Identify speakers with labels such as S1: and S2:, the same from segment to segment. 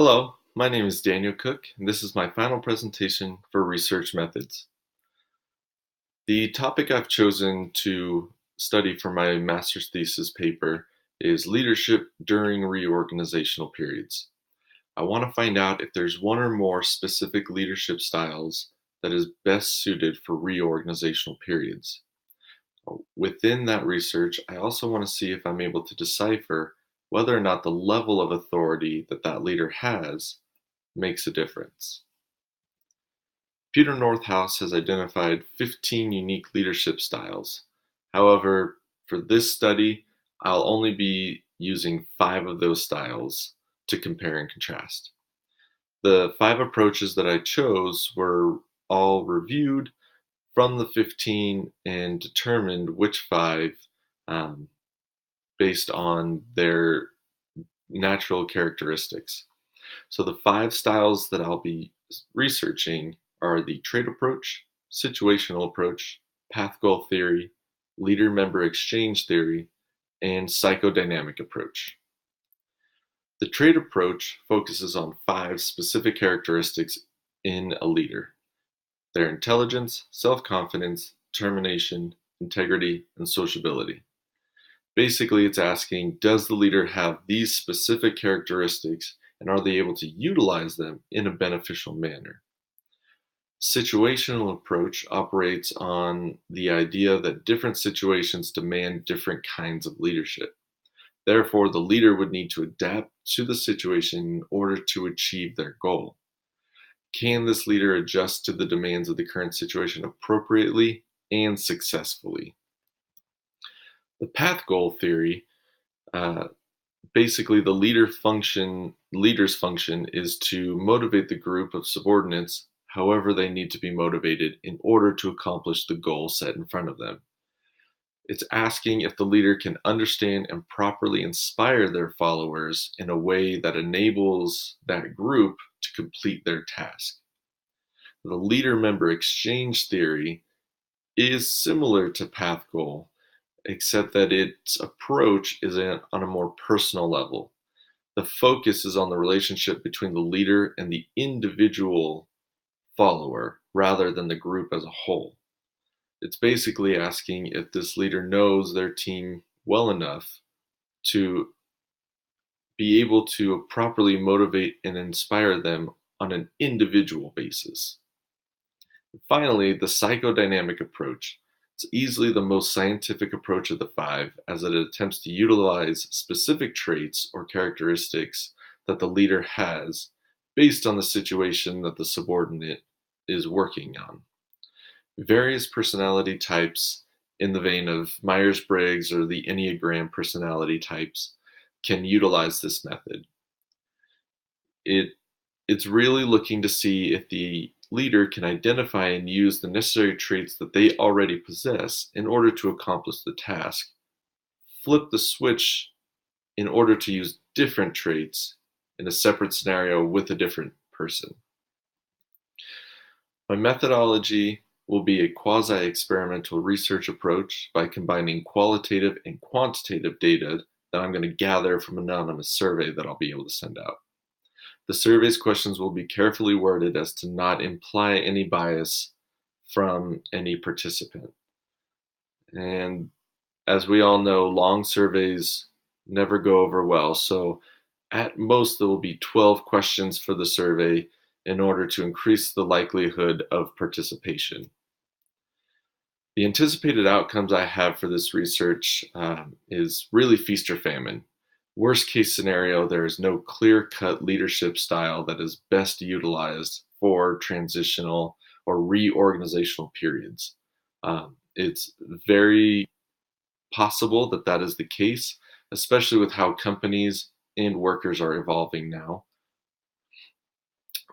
S1: Hello, my name is Daniel Cook, and this is my final presentation for research methods. The topic I've chosen to study for my master's thesis paper is leadership during reorganizational periods. I want to find out if there's one or more specific leadership styles that is best suited for reorganizational periods. Within that research, I also want to see if I'm able to decipher whether or not the level of authority that that leader has makes a difference. Peter Northouse has identified 15 unique leadership styles. However, for this study, I'll only be using 5 of those styles to compare and contrast. The 5 approaches that I chose were all reviewed from the 15 and determined which 5 um, based on their natural characteristics. So the 5 styles that I'll be researching are the trait approach, situational approach, path goal theory, leader member exchange theory, and psychodynamic approach. The trait approach focuses on 5 specific characteristics in a leader: their intelligence, self-confidence, determination, integrity, and sociability. Basically, it's asking, does the leader have these specific characteristics and are they able to utilize them in a beneficial manner? Situational approach operates on the idea that different situations demand different kinds of leadership. Therefore, the leader would need to adapt to the situation in order to achieve their goal. Can this leader adjust to the demands of the current situation appropriately and successfully? The path goal theory, uh, basically the leader's function is to motivate the group of subordinates however they need to be motivated in order to accomplish the goal set in front of them. It's asking if the leader can understand and properly inspire their followers in a way that enables that group to complete their task. The leader member exchange theory is similar to path goal, except that its approach is on a more personal level. The focus is on the relationship between the leader and the individual follower rather than the group as a whole. It's basically asking if this leader knows their team well enough to be able to properly motivate and inspire them on an individual basis. Finally, the psychodynamic approach. It's easily the most scientific approach of the 5, as it attempts to utilize specific traits or characteristics that the leader has based on the situation that the subordinate is working on. Various personality types, in the vein of Myers-Briggs or the Enneagram personality types, can utilize this method. It's really looking to see if the leader can identify and use the necessary traits that they already possess in order to accomplish the task, flip the switch in order to use different traits in a separate scenario with a different person. My methodology will be a quasi-experimental research approach by combining qualitative and quantitative data that I'm going to gather from an anonymous survey that I'll be able to send out. The survey's questions will be carefully worded as to not imply any bias from any participant. And as we all know, long surveys never go over well, so at most there will be 12 questions for the survey in order to increase the likelihood of participation. The anticipated outcomes I have for this research is really feast or famine. Worst case scenario, there is no clear-cut leadership style that is best utilized for transitional or reorganizational periods. It's very possible that that is the case, especially with how companies and workers are evolving now.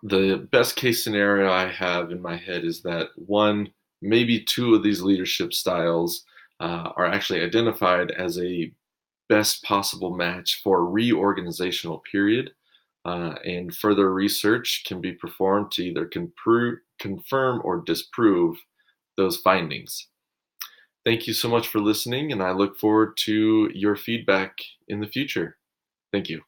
S1: The best case scenario I have in my head is that one, maybe 2 of these leadership styles are actually identified as a best possible match for a reorganizational period, and further research can be performed to either confirm or disprove those findings. Thank you so much for listening, and I look forward to your feedback in the future. Thank you.